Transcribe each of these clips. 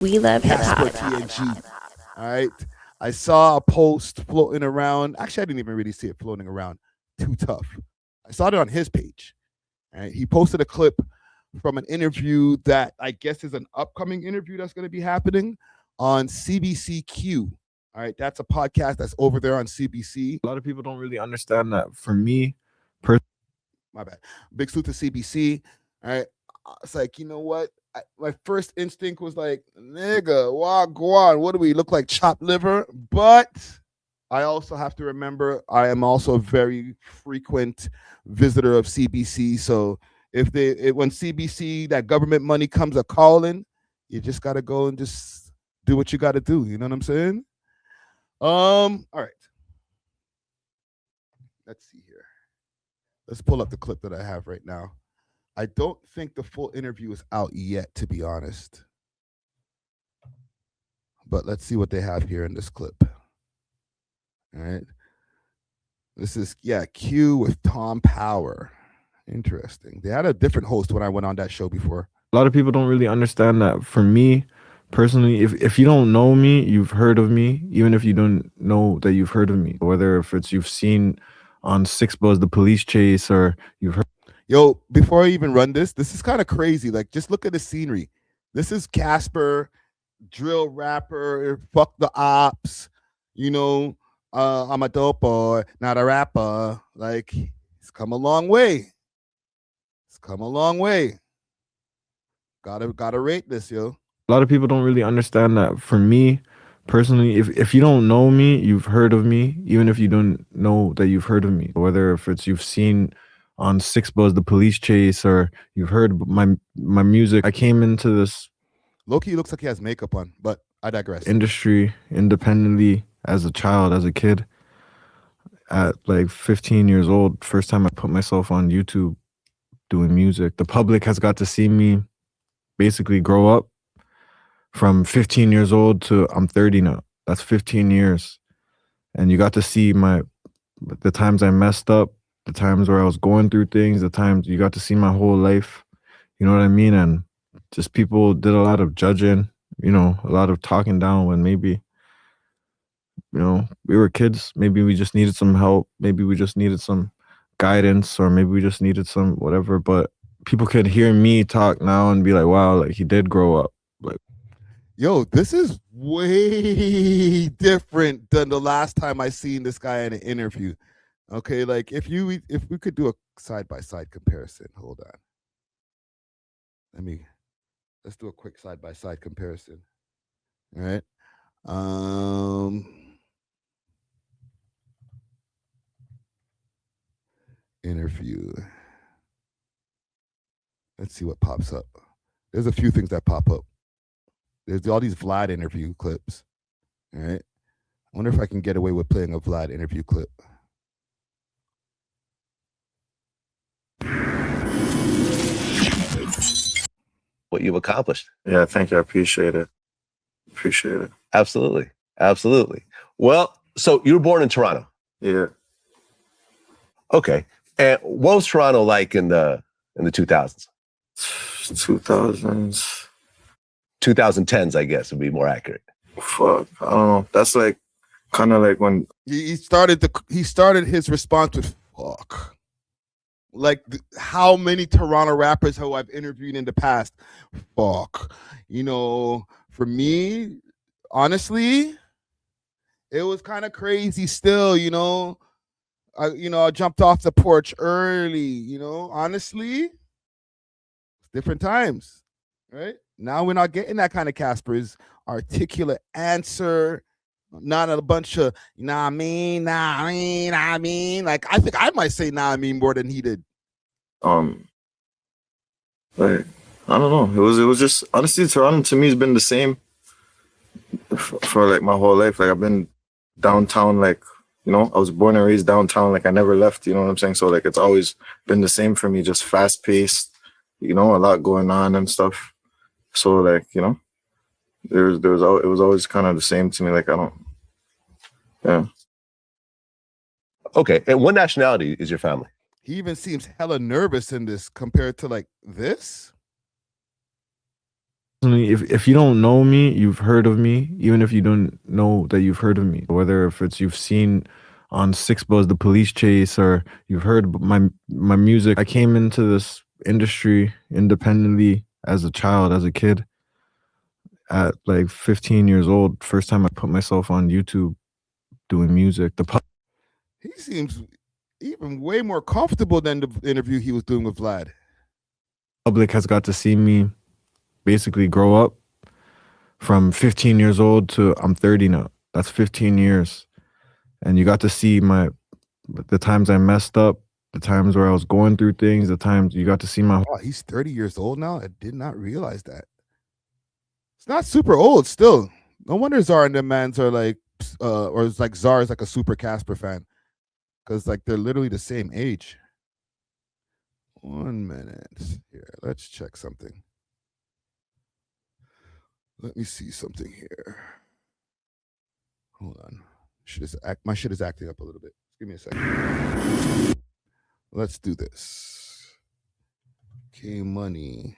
We love hip Casper hop. TNG. All right. I saw a post floating around. Actually, I didn't even really see it floating around. Too tough. I saw it on his page. All right. He posted a clip from an interview that I guess is an upcoming interview that's going to be happening on CBCQ. All right. That's a podcast that's over there on CBC. A lot of people don't really understand that. For me, My bad. Big salute to CBC. All right. It's like, you know what? My first instinct was like, nigga, wagwan, what do we look like, chopped liver? But I also have to remember I am also a very frequent visitor of CBC. So when CBC, that government money comes a calling, you just gotta go and just do what you gotta do. You know what I'm saying? All right. Let's see here. Let's pull up the clip that I have right now. I don't think the full interview is out yet, to be honest. But let's see what they have here in this clip. All right. This is, Q with Tom Power. Interesting. They had a different host when I went on that show before. a lot of people don't really understand that. For me, personally, if you don't know me, you've heard of me. Even if you don't know that you've heard of me, whether if it's you've seen on Six Buzz the police chase or you've heard. Yo, before I even run this is kind of crazy. Like, just look at the scenery. This is Casper, drill rapper, fuck the ops. You know, I'm a dope boy, not a rapper. Like, it's come a long way. It's come a long way. Gotta rate this, yo. A lot of people don't really understand that. For me, personally, if you don't know me, you've heard of me. Even if you don't know that you've heard of me, whether if it's you've seen on Six Buzz the police chase or you've heard my music. I came into this Loki looks like he has makeup on, but I digress. Industry independently as a child, as a kid. At like 15 years old, first time I put myself on YouTube doing music. The public has got to see me basically grow up from 15 years old to I'm 30 now. That's 15 years. And you got to see the times I messed up, the times where I was going through things, the times you got to see my whole life. You know what I mean? And just people did a lot of judging, a lot of talking down when maybe, we were kids. Maybe we just needed some help. Maybe we just needed some guidance, or maybe we just needed some whatever. But people could hear me talk now and be like, wow, like he did grow up. Like, yo, this is way different than the last time I seen this guy in an interview. Okay, like if we could do a side-by-side comparison. Hold on. Let's do a quick side-by-side comparison. All right. Interview. Let's see what pops up. There's a few things that pop up. There's all these Vlad interview clips. All right. I wonder if I can get away with playing a Vlad interview clip. What you've accomplished. Yeah, thank you. I appreciate it. Absolutely. Well, so you were born in Toronto. Yeah. Okay. And what was Toronto like in the 2000s? 2000s. 2010s, I guess, would be more accurate. Fuck, I don't know. That's like kind of like when he started his response with fuck. Like how many Toronto rappers who I've interviewed in the past, fuck. For me, honestly, it was kind of crazy still, I jumped off the porch early, honestly, different times, right? Now we're not getting that kind of Casper's articulate answer, not a bunch of nah I mean. Like I think I might say nah I mean more than he did. Like I don't know. It was just honestly Toronto to me has been the same for like my whole life. Like I've been downtown, like I was born and raised downtown. Like I never left. You know what I'm saying? So like it's always been the same for me. Just fast paced. A lot going on and stuff. So like it was always kind of the same to me. Like yeah. Okay, and what nationality is your family? He even seems hella nervous in this compared to like this. If you don't know me, you've heard of me. Even if you don't know that you've heard of me, whether if it's you've seen on Six Buzz the Police Chase or you've heard my music. I came into this industry independently as a child, as a kid. At like 15 years old, first time I put myself on YouTube doing music. He seems even way more comfortable than the interview he was doing with Vlad. Public has got to see me basically grow up from 15 years old to I'm 30 now. That's 15 years. And you got to see the times I messed up, the times where I was going through things, the times you got to see my. Oh, he's 30 years old now. I did not realize that. It's not super old still. No wonder Czar and the mans are like, or it's like Czar is like a super Casper fan, because like they're literally the same age. 1 minute here. Let's check something. Let me see something here. Hold on. My shit is acting up a little bit. Give me a second. Let's do this. K Money.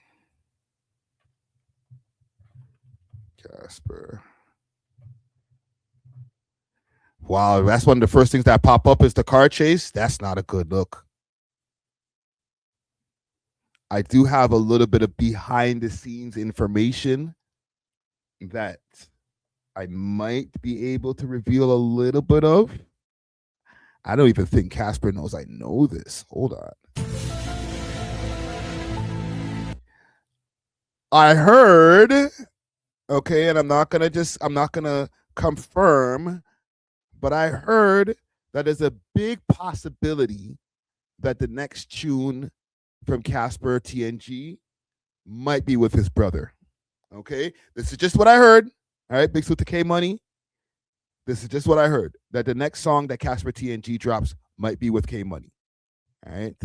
Casper. Wow, that's one of the first things that pop up is the car chase. That's not a good look. I do have a little bit of behind the scenes information that I might be able to reveal a little bit of. I don't even think Casper knows I know this. Hold on. I heard, okay, and I'm not gonna confirm, but I heard that there's a big possibility that the next tune from Casper TNG might be with his brother. Okay, this is just what I heard. All right, big salute to K Money. This is just what I heard, that the next song that Casper TNG drops might be with K Money. All right,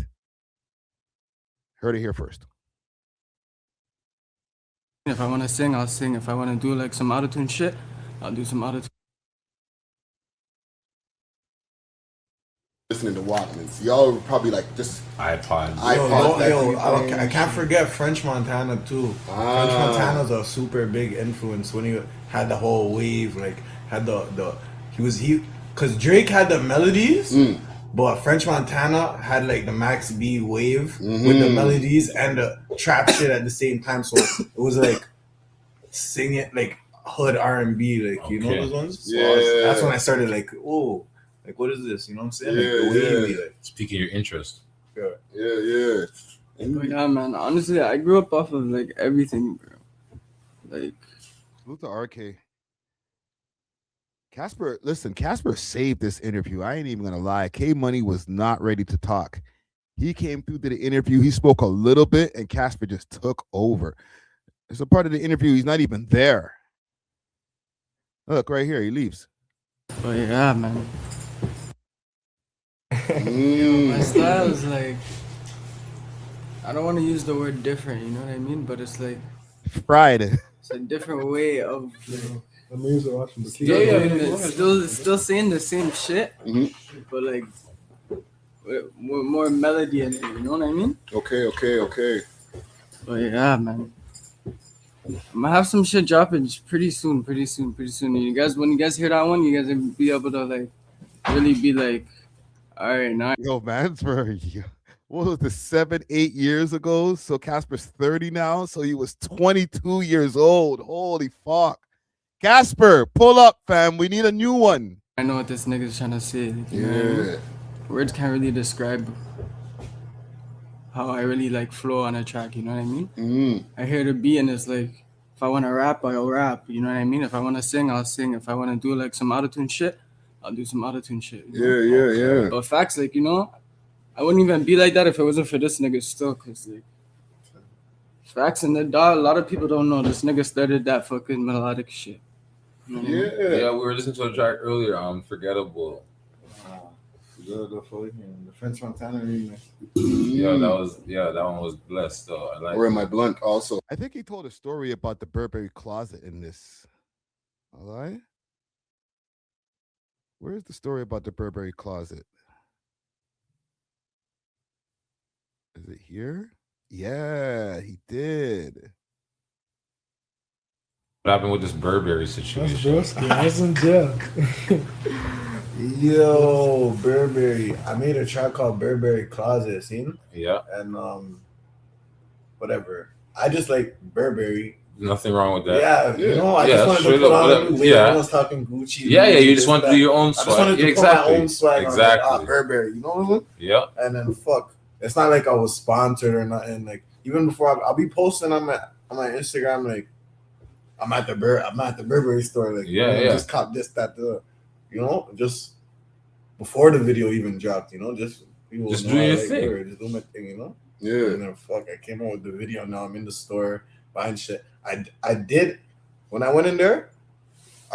heard it here first. If I want to sing, I'll sing. If I want to do like some auto-tune shit, I'll do some auto-tune. Listening to Walkmans, y'all were probably like just iPod. I can't forget French Montana too. French Montana's a super big influence when he had the whole wave, like had because Drake had the melodies, but French Montana had like the Max B wave with the melodies and the trap shit at the same time. So it was like singing like hood R&B, like you know those ones. So that's when I started like, oh. Like, what is this? You know what I'm saying? Like, the wavy, like, It's piquing your interest. Yeah. But yeah, man. Honestly, I grew up off of like everything, bro. Like, salute to RK. Casper, listen, Casper saved this interview. I ain't even gonna lie. K Money was not ready to talk. He came through to the interview. He spoke a little bit, and Casper just took over. There's a part of the interview he's not even there. Look right here. He leaves. but yeah, man. My style is like, I don't want to use the word different, you know what I mean? But it's like Friday. it's a different way of yeah. still saying the same shit, but like with more melody in it, you know what I mean? Okay. But yeah, man. I'm gonna have some shit dropping pretty soon. You guys, when you guys hear that one, you guys will be able to like really be like, all right, now. Yo, man, what was this, 7-8 years ago? So Casper's 30 now. So he was 22 years old. Holy fuck. Casper, pull up, fam. We need a new one. I know what this nigga's trying to say. Like, you know what I mean? Words can't really describe how I really like flow on a track, you know what I mean? I hear the beat and it's like, if I want to rap, I'll rap, you know what I mean? If I want to sing, I'll sing. If I want to do like some auto-tune shit, I'll do some auto-tune shit. Yeah. But facts, like, you know, I wouldn't even be like that if it wasn't for this nigga still, because like, facts and the dog, a lot of people don't know this nigga started that fucking melodic shit. You know what I mean? Yeah, we were listening to a track earlier, Forgettable. The French Montana remix. That one was blessed though. I like Or in my blunt also. I think he told a story about the Burberry closet in this. A lie? Where's the story about the Burberry closet? Is it here? Yeah, he did. What happened with this Burberry That's situation? broski. I was in jail. Yo, Burberry. I made a track called Burberry Closet, seen? Yeah, And whatever. I just like Burberry. nothing wrong with that. Yeah, you know, I Yeah, just wanted to straight put up, on a new wave. yeah. Everyone's talking Gucci. Yeah, Louis, you this, just want to that. do your own I just swag. wanted to Yeah, put my own swag exactly. on. Like, Burberry, you know what I mean? Yeah. And then fuck, it's not like I was sponsored or nothing. Like even before, I'll be posting on my Instagram like I'm at the Burberry store. Like just cop this you know, just before the video even dropped. You know, just people Just know do I your like thing. Burberry, just do my thing. You know. Yeah. And then fuck, I came out with the video. Now I'm in the store buying shit. I did when I went in there.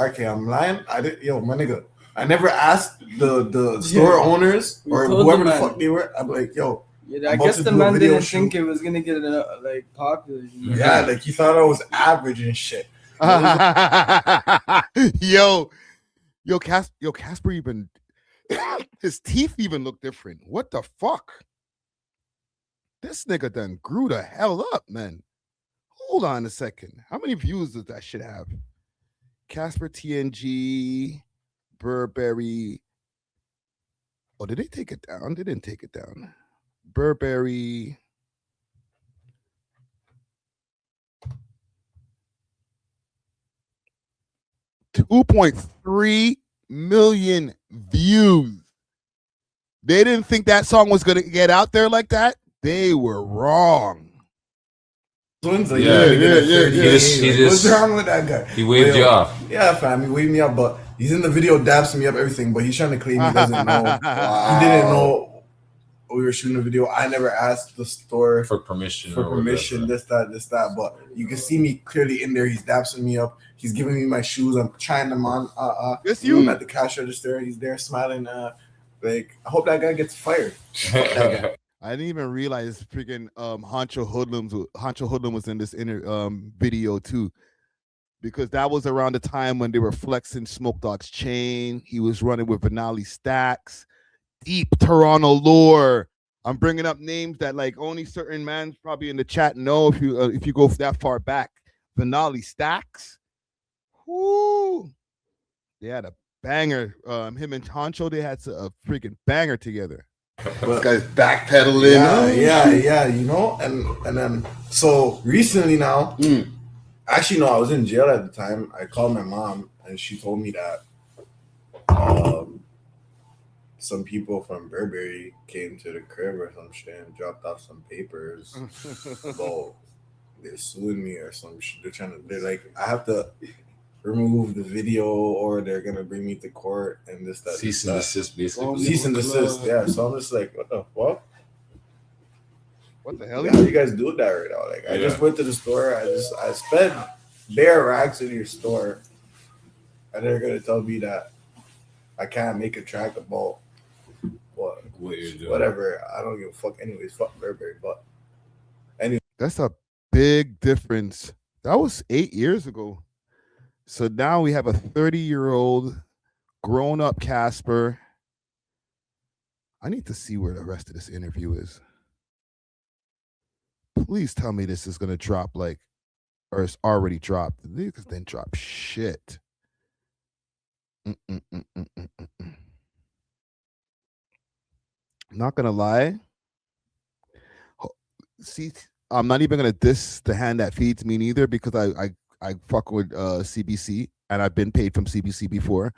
Okay, I'm lying. I did, yo, my nigga. I never asked the store owners or whoever the fuck they were. I'm like, yo. Yeah, I guess the man didn't think it was gonna get like popular. You know? Yeah, like he thought I was average and shit. Yo, Casper even his teeth even look different. What the fuck? This nigga done grew the hell up, man. Hold on a second. How many views does that shit have? Casper TNG, Burberry. Oh, did they take it down? They didn't take it down. Burberry. $2.3 million views. They didn't think that song was gonna get out there like that. They were wrong. Like, yeah. What's wrong with that guy? He waved you off. Yeah, fam, he waved me up, but he's in the video, dabs me up, everything, but he's trying to claim he doesn't know. Wow. He didn't know we were shooting a video. I never asked the store for permission. This, that. But you can see me clearly in there. He's dapping me up. He's giving me my shoes. I'm trying them on. I'm at the cash register. He's there smiling. Like, I hope that guy gets fired. I didn't even realize freaking Honcho Hoodlum was in this video too, because that was around the time when they were flexing Smoke Dog's chain. He was running with Vanali Stacks, deep Toronto lore. I'm bringing up names that like only certain mans probably in the chat know if you go that far back. Vanali Stacks, whoo, they had a banger. Him and Honcho, they had a freaking banger together. This guy's backpedaling. Yeah, you know, and then so recently now, actually no, I was in jail at the time. I called my mom and she told me that some people from Burberry came to the crib or some shit and dropped off some papers about they're suing me or some shit. They're like, I have to remove the video or they're gonna bring me to court and this, that. Cease and desist, basically. Cease and desist, yeah. So I'm just like, what the fuck? What the hell? How you guys do that right now? Like, I just went to the store. I spent bare racks in your store, and they're gonna tell me that I can't make a track about what you're doing. Whatever. I don't give a fuck. Anyways, fuck Burberry. But anyway, that's a big difference. That was 8 years ago. So now we have a 30-year-old grown-up Casper. I need to see where the rest of this interview is. Please tell me this is going to drop or it's already dropped. These didn't drop shit. Not going to lie. See, I'm not even going to diss the hand that feeds me neither, because I fuck with CBC, and I've been paid from CBC before.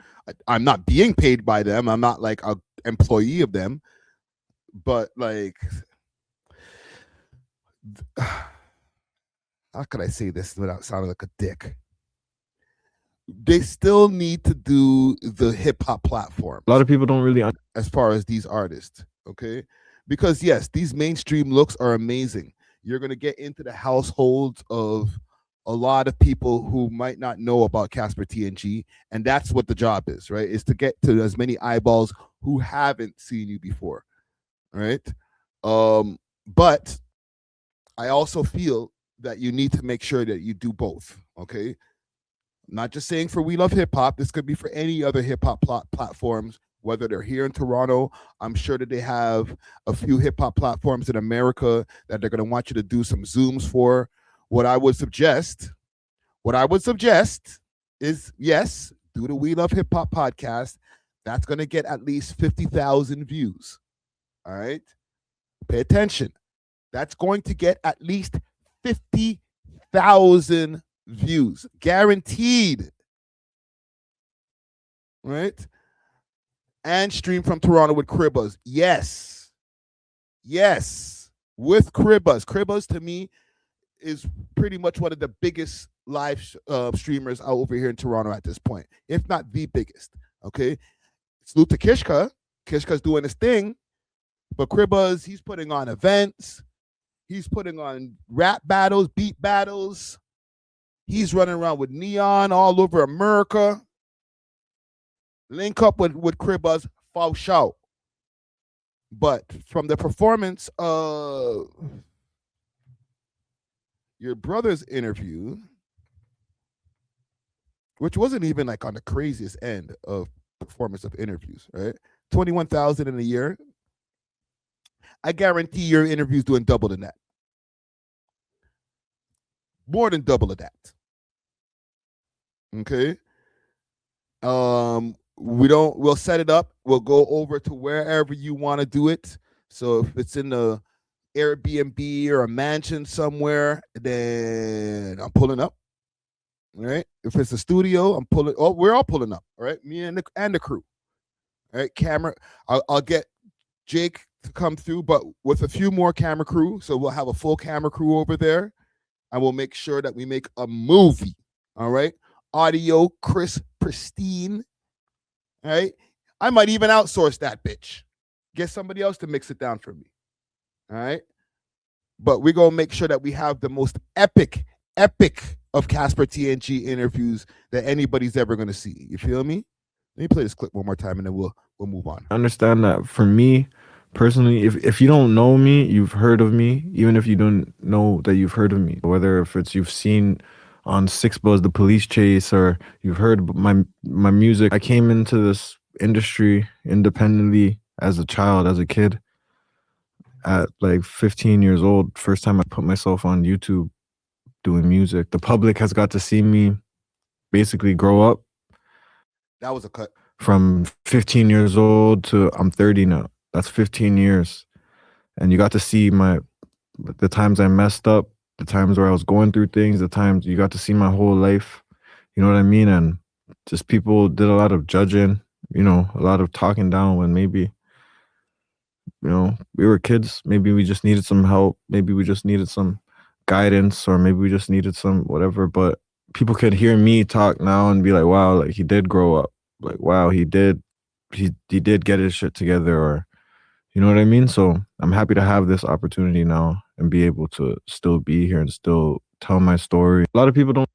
I'm not being paid by them. I'm not like an employee of them. But like, how could I say this without sounding like a dick? They still need to do the hip hop platform. A lot of people don't really, as far as these artists, okay? Because yes, these mainstream looks are amazing. You're gonna get into the households of a lot of people who might not know about Casper TNG, and that's what the job is, right? Is to get to as many eyeballs who haven't seen you before, right? But I also feel that you need to make sure that you do both, okay? Not just saying for We Love Hip Hop. This could be for any other hip hop platforms, whether they're here in Toronto. I'm sure that they have a few hip hop platforms in America that they're going to want you to do some Zooms for. What I would suggest What I would suggest is, yes, do the We Love Hip Hop podcast. That's going to get at least 50,000 views. All right? Pay attention. That's going to get at least 50,000 views. Guaranteed. Right? And stream from Toronto with Cribbas. Yes. Yes. With Cribbas. Cribbas, to me, is pretty much one of the biggest live streamers out over here in Toronto at this point, if not the biggest. Okay? Salute to Kishka. Kishka's doing his thing. But Cribbas, he's putting on events. He's putting on rap battles, beat battles. He's running around with Neon all over America. Link up with Cribbas, for sure. But from the performance of your brother's interview, which wasn't even like on the craziest end of performance of interviews, right? 21,000 in a year. I guarantee your interview's doing double than that. More than double of that. Okay. We'll set it up. We'll go over to wherever you want to do it. So if it's in the Airbnb or a mansion somewhere, then I'm pulling up. All right. If it's a studio, I'm pulling. Oh, we're all pulling up. All right. Me and the crew. All right. Camera. I'll get Jake to come through, but with a few more camera crew. So we'll have a full camera crew over there, and we'll make sure that we make a movie. All right. Audio crisp, pristine. All right. I might even outsource that bitch. Get somebody else to mix it down for me. All right. But we're going to make sure that we have the most epic of Casper TNG interviews that anybody's ever going to see. You feel me? Let me play this clip one more time and then we'll move on. I understand that for me personally, if you don't know me, you've heard of me, even if you don't know that you've heard of me, whether if it's you've seen on Six Buzz The Police Chase or you've heard my music. I came into this industry independently as a child, as a kid. At like 15 years old, first time I put myself on YouTube doing music. The public has got to see me basically grow up. That was a cut. From 15 years old to I'm 30 now. That's 15 years. And you got to see the times I messed up, the times where I was going through things, the times you got to see my whole life. You know what I mean? And just people did a lot of judging, a lot of talking down when maybe, we were kids. Maybe we just needed some help. Maybe we just needed some guidance, or maybe we just needed some whatever. But people could hear me talk now and be like, wow, like he did grow up. Like, wow, he did get his shit together, or you know what I mean? So I'm happy to have this opportunity now and be able to still be here and still tell my story. A lot of people don't.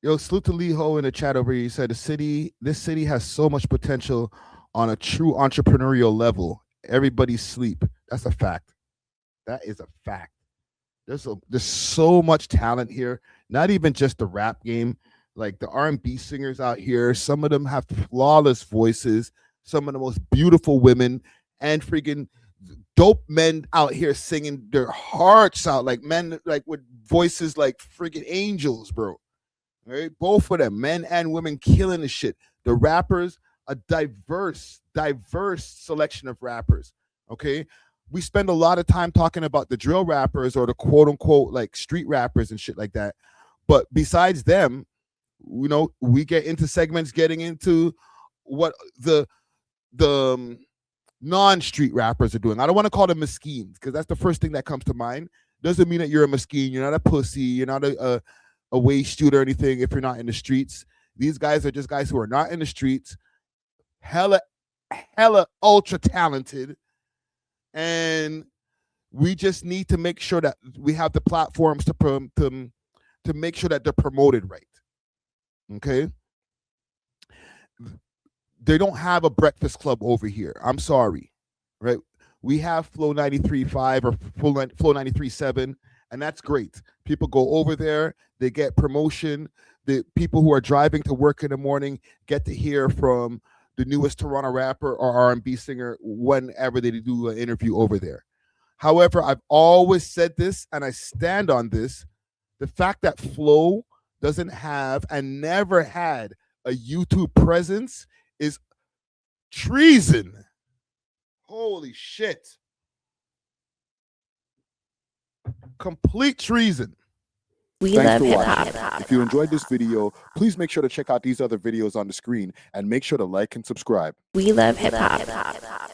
Yo, salute to Lee Ho in the chat over here. He said this city has so much potential on a true entrepreneurial level. Everybody's sleep. That's a fact. That is a fact. There's so much talent here. Not even just the rap game. Like the R&B singers out here, some of them have flawless voices. Some of the most beautiful women and freaking dope men out here singing their hearts out, like men like with voices like freaking angels, bro. Right? Both of them, men and women, killing the shit. The rappers, a diverse selection of rappers. Okay, we spend a lot of time talking about the drill rappers or the quote unquote like street rappers and shit like that. But besides them, we get into segments getting into what the non-street rappers are doing. I don't want to call them mesquines because that's the first thing that comes to mind. Doesn't mean that you're a mesquine. You're not a pussy. You're not a waste dude or anything if you're not in the streets. These guys are just guys who are not in the streets, hella ultra talented, and we just need to make sure that we have the platforms to make sure that they're promoted right. Okay? They don't have a breakfast club over here. I'm sorry, right? We have Flow 93.5 or Flow 93.7, and that's great. People go over there, they get promotion. The people who are driving to work in the morning get to hear from the newest Toronto rapper or R&B singer whenever they do an interview over there. However, I've always said this, and I stand on this. The fact that Flow doesn't have and never had a YouTube presence is treason. Holy shit. Complete treason. Thanks for watching. If you enjoyed this video, please make sure to check out these other videos on the screen and make sure to like and subscribe. We love hip hop.